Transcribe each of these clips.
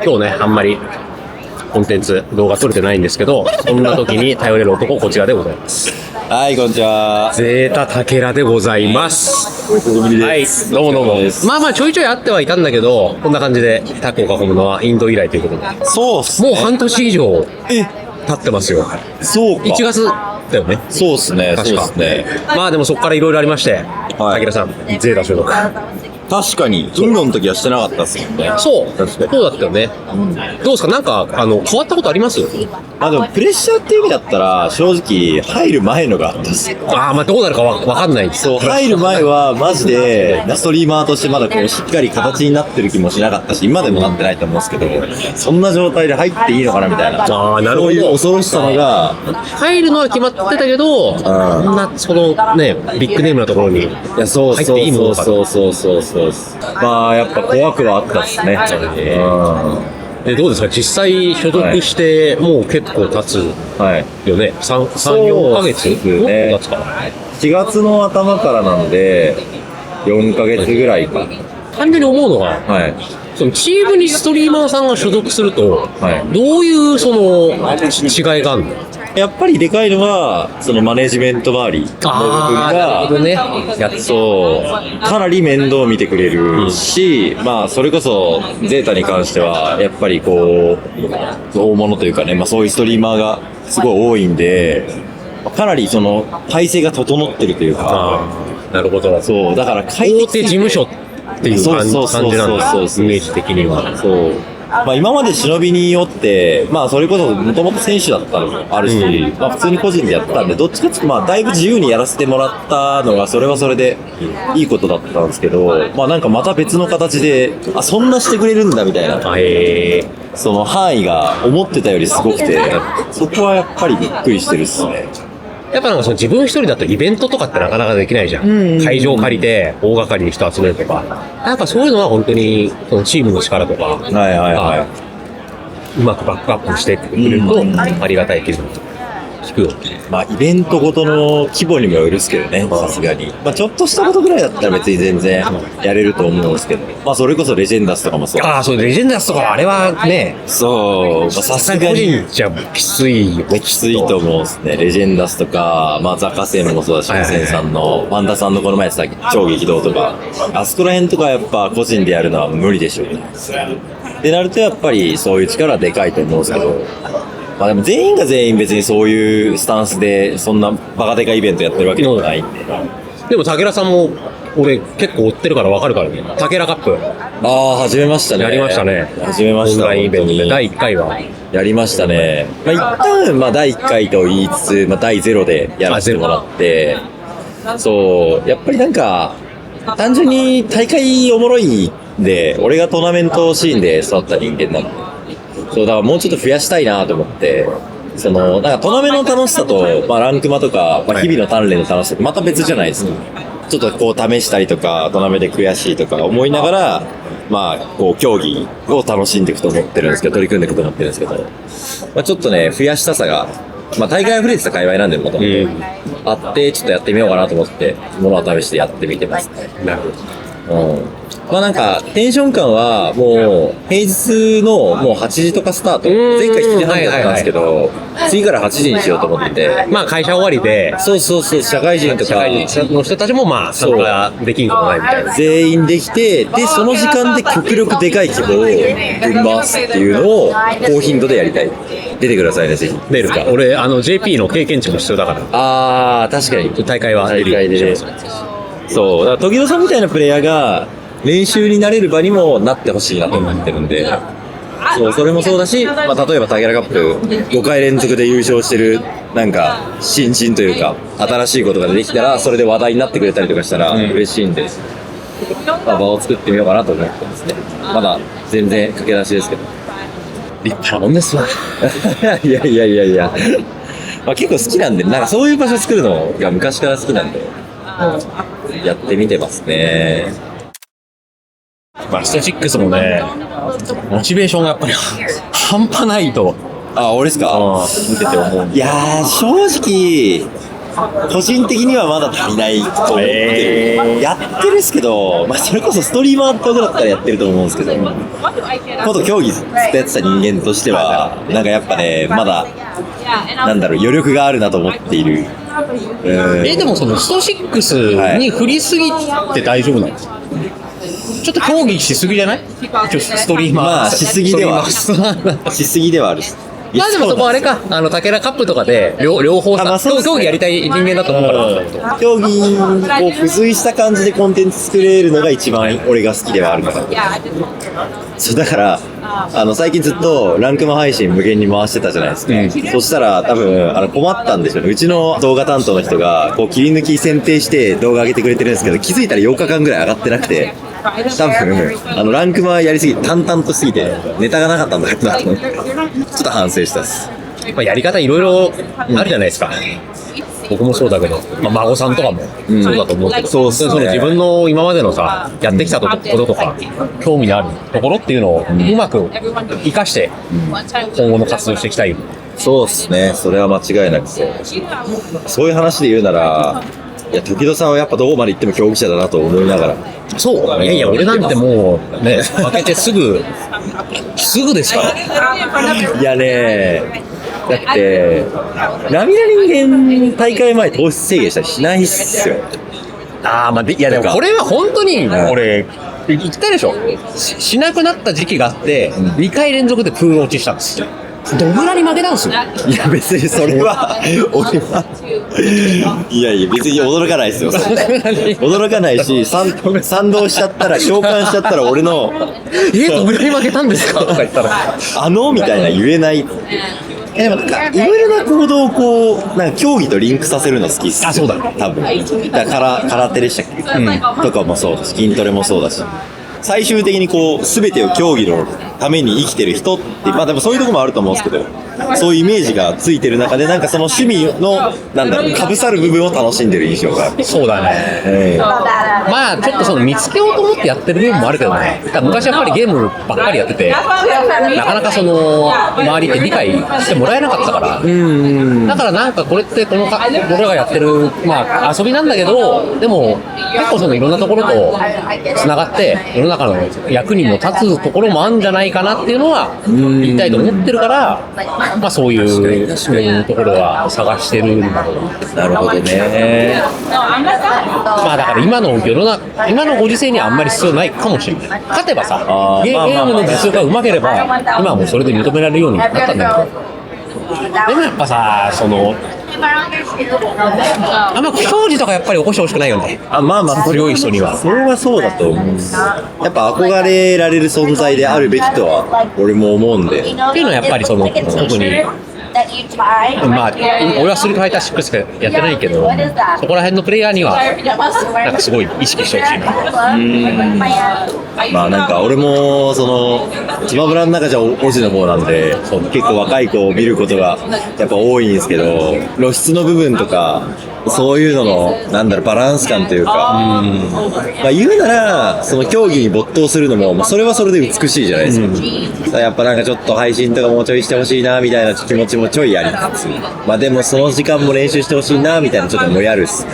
今日ね、あんまりコンテンツ、動画撮れてないんですけど、そんな時に頼れる男、こちらでございます。はい、こんにちは。ゼータタケラでございます。はい、どうもどうも。まあまあちょいちょいあってはいたんだけど、こんな感じでタコを囲むのはインド以来ということで。そうっすね。もう半年以上経ってますよ。そうか。1月だよね。そうっすね。確か。そうっすね。まあでもそこからいろいろありまして、はいタケラさん、ゼータ所属。確かに、インドの時はしてなかったっすよね。そうだったよね。どうですか、なんか変わったことあります？あ、でもプレッシャーっていう意味だったら、正直、入る前のがあったっすよ。ああ、まあどうなるかわかんない。そう、入る前は、マジで、ストリーマーとしてまだこう、しっかり形になってる気もしなかったし、今でもなってないと思うんですけど、そんな状態で入っていいのかなみたいな。ああ、なるほど。そういう恐ろしさのが、入るのは決まってたけど、そんな、そのね、ビッグネームなところにいや、そう入っていいものかと。そう。まあ、やっぱ怖くはあったっすね。で、どうですか、実際所属してもう結構経つはい。よね。3、4ヶ月ね。経つか。4月の頭からなので、4ヶ月ぐらいか。単純に思うのが、はい。そのチームにストリーマーさんが所属すると、はいどういうその違いがあるの？やっぱりでかいのは、そのマネジメント周りの部分が、ね。そう、かなり面倒見てくれるし、まあ、それこそ、ゼータに関しては、やっぱりこう、大物というかね、まあそういうストリーマーがすごい多いんで、かなりその、体制が整ってるというか、なるほど。そう、だから快大適手事務所っていう感じなんだ、イメージ的には。そう。まあ今まで忍びによって、まあそれこそもともと選手だったのもあるし、まあ普通に個人でやってたんで、どっちかっていうとまあだいぶ自由にやらせてもらったのが、それはそれでいいことだったんですけど、まあなんかまた別の形で、あ、そんなしてくれるんだみたいな、その範囲が思ってたよりすごくて、そこはやっぱりびっくりしてるっすね。やっぱなんかその自分一人だとイベントとかってなかなかできないじゃん。会場を借りて大掛かりに人集めるとか。なんかそういうのは本当にそのチームの力とか、うまくバックアップしてくれるとありがたいけど、聞くよ。まあイベントごとの規模にもよるっすけどね、さすがに。まあちょっとしたことぐらいだったら別に全然やれると思うんですけど、まあそれこそレジェンダスとかもそう。ああ、そう、レジェンダスとかあれはね、そう、さすが個に人じゃきついよね。きついと思うんですね。レジェンダスとか、まあザカセンもそうだし、センさんの、パンダさんのこの前やってた超激動とか、あそこら辺とかやっぱ個人でやるのは無理でしょうね。ってなるとやっぱりそういう力はでかいと思うんですけど、まあでも全員が全員別にそういうスタンスでそんなバカでかいイベントやってるわけでもないんで。でも武田さんも俺結構追ってるから分かるからね。武田カップああ、始めましたね。やりましたね。始めました。オンラインイベントで第1回はやりましたね。まあ一旦、まあ第1回と言いつつ、まあ第0でやらせてもらって、そう、やっぱりなんか、単純に大会おもろいんで、俺がトーナメントシーンで育った人間なんで、そう、だからもうちょっと増やしたいなと思って、その、なんかトーナメントの楽しさと、まあランクマとか、まあ日々の鍛錬の楽しさってまた別じゃないですか。ちょっとこう試したりとか、トーナメントで悔しいとか思いながら、まあ、こう競技を楽しんでいくと思ってるんですけど、取り組んでいくと思ってるんですけど、まあちょっとね、増やしたさが、まあ大会溢れてた界隈なんで、もともとあって、ちょっとやってみようかなと思って、ものを試してやってみてますね。なるほど。まあなんか、テンション感は、もう、平日のもう8時とかスタート。前回7時半だったんですけど、次から8時にしようと思ってて。まあ会社終わりで、そう、社会人とかの人たちもまあ参加できんことないみたいな。全員できて、で、その時間で極力でかい規模を生みますっていうのを、高頻度でやりたい。出てくださいね、ぜひ。出るか。俺、JP の経験値も必要だから。あー、確かに。大会は。大会で。そう。だから、時野さんみたいなプレイヤーが、練習になれる場にもなってほしいなと思ってるんで、そう、それもそうだし、まあ、例えば、タケラカップ5回連続で優勝してる、なんか、新人というか、新しいことができたら、それで話題になってくれたりとかしたら、嬉しいんで、まあ、場を作ってみようかなと思ってますね。まだ、全然駆け出しですけど。立派なもんですわ。いや。まあ、結構好きなんで、なんかそういう場所作るのが昔から好きなんで、やってみてますね。バスト6もね、モチベーションがやっぱり半端ないと。あ、俺ですか？見てて思う。いやー、正直、個人的にはまだ足りないと思ってる。やってるっすけど、まあそれこそストリーマーとかだったらやってると思うんですけど、元競技ずっとやってた人間としては、なんかやっぱね、まだ、なんだろう、余力があるなと思っている。でもそのスト6に振りすぎて大丈夫なんですか？ちょっと競技しすぎじゃない？ストリーマー。まあしすぎではしすぎではある。まあでもそこあれか、竹田カップとかで両方さ、競技やりたい人間だと思うから。競技を付随した感じでコンテンツ作れるのが一番俺が好きではあるから。そうだから最近ずっとランクマ配信無限に回してたじゃないですか。そしたら多分困ったんでしょうね。うちの動画担当の人がこう切り抜き選定して動画上げてくれてるんですけど、気づいたら8日間ぐらい上がってなくて。多分ランクマやりすぎて淡々とすぎてネタがなかったんだろうなと思ってちょっと反省したっす。まあやり方いろいろあるじゃないですか。僕もそうだけど、まあ、孫さんとかもそうだと思うけど、そうっすね。その自分の今までのさ、やってきたこととか、興味のあるところっていうのをうまく活かして今後の活動していきたい。そうっすね。それは間違いなくそういう話で言うなら、いや時戸さんはやっぱどこまで行っても競技者だなと思いながら。そう、いやいや俺なんてもうね負けてすぐですから。いやね、だって涙人間大会前糖質制限したりしないっすよ。まあいやでもこれは本当に俺言ったでしょ。しなくなった時期があって2回連続でプール落ちしたんですよ。どぐらに負けたんですよ。いや別にそれは俺はいやいや別に驚かないですよ。驚かないし賛同しちゃったら共感しちゃったら俺のどぐらに負けたんですかとか言ったらみたいな言えない。でもなんかいろいろな行動をこうなんか競技とリンクさせるの好きっす。あ、そうだ多分だから空手でしたっけ、とかもそうだし筋トレもそうだし、最終的にこう全てを競技のために生きてる人って、まあでもそういうとこもあると思うんですけど、そういうイメージがついてる中でなんかその趣味のなんだろうかぶさる部分を楽しんでる印象がある。そうだね、まあちょっとその見つけようと思ってやってる部分もあるけどね。昔やっぱりゲームばっかりやっててなかなかその周りって理解してもらえなかったから、だからなんかこれって俺がやってるまあ遊びなんだけど、でも結構そのいろんなところとつながって世の中の役にも立つところもあるんじゃないかなっていうのは言いたいと思ってるから、まあそういうところは探してるんだろうな。なるほどね。まあだから今のご時世にはあんまり必要ないかもしれない。勝てばさ、ゲームの実力が上手ければ今はもうそれで認められるようになったんだけど、でもやっぱさ、そのあんま不祥事とかやっぱり起こしてほしくないよね。まあ強い人にはそれはそうだと思う。やっぱ憧れられる存在であるべきとは俺も思うんで。っていうのはやっぱりその特にまあ俺はストリートファイター6しかやってないけど、そこら辺のプレイヤーにはなんかすごい意識してほしいな。まあなんか俺もそのスマブラの中じゃオジの方なんで結構若い子を見ることがやっぱ多いんですけど、露出の部分とかそういうののなんだろうバランス感というか、まあ言うならその競技に没頭するのもそれはそれで美しいじゃないですか。だからやっぱなんかちょっと配信とかもうちょいしてほしいなみたいな気持ちもちょいありつつ、まあでもその時間も練習してほしいなみたいなちょっともやるっす。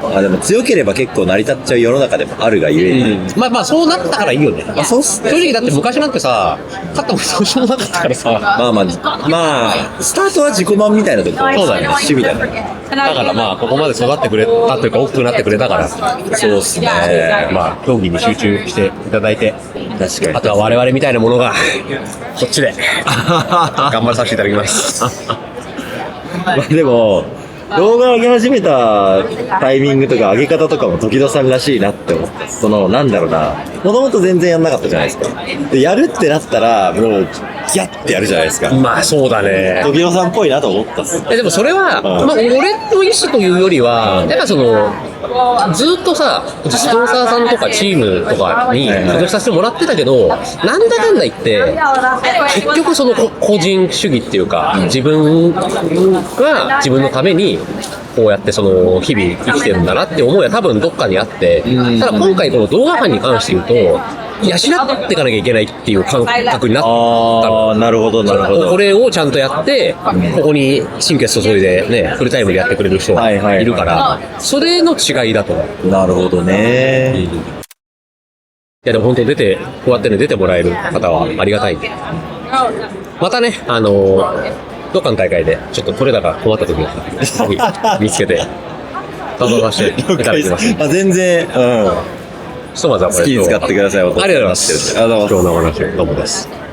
でも強ければ結構成り立っちゃう世の中でもあるがゆえに、まあそうなったからいいよね。そうっすね。正直だって昔なんてさ勝ったもどうしようもなかったからさ、まあスタートは自己満みたいなところ、そうだね、趣味だね。だからまあここまで育ってくれたというか大きくなってくれたから、そうっすね。まあ競技に集中していただいて、確かにあとは我々みたいなものがこっちで頑張らさせていただきますまあでも動画上げ始めたタイミングとか上げ方とかも時戸さんらしいなって思って、そのなんだろうな、もともと全然やんなかったじゃないですか。でやるってなったらもうギャッてやるじゃないですか。まあそうだね。時戸さんっぽいなと思ったっす。でもそれは、まあ俺の意思というよりは、やっぱそのずっとさスポンサーさんとかチームとかに所属させてもらってたけど、なんだかんだ言って結局その個人主義っていうか、自分が自分のためにこうやってその日々生きてるんだなって思いは多分どっかにあって、ただ今回この動画班に関して言うと養っていかなきゃいけないっていう感覚になったああ、なるほど、なるほど。これをちゃんとやって、ここに神経注いでね、フルタイムでやってくれる人がいるから、それの違いだと思う。なるほどね。いやでも本当出て、こうやってね、出てもらえる方はありがたいんで。またね、どっかの大会で、ちょっと取れ高困った時に、見つけて、担当させていただきます。全然、ひとまずはこれ好きに使ってください。ありがとうございます。ありがとうございます。今日のお話、どうもです。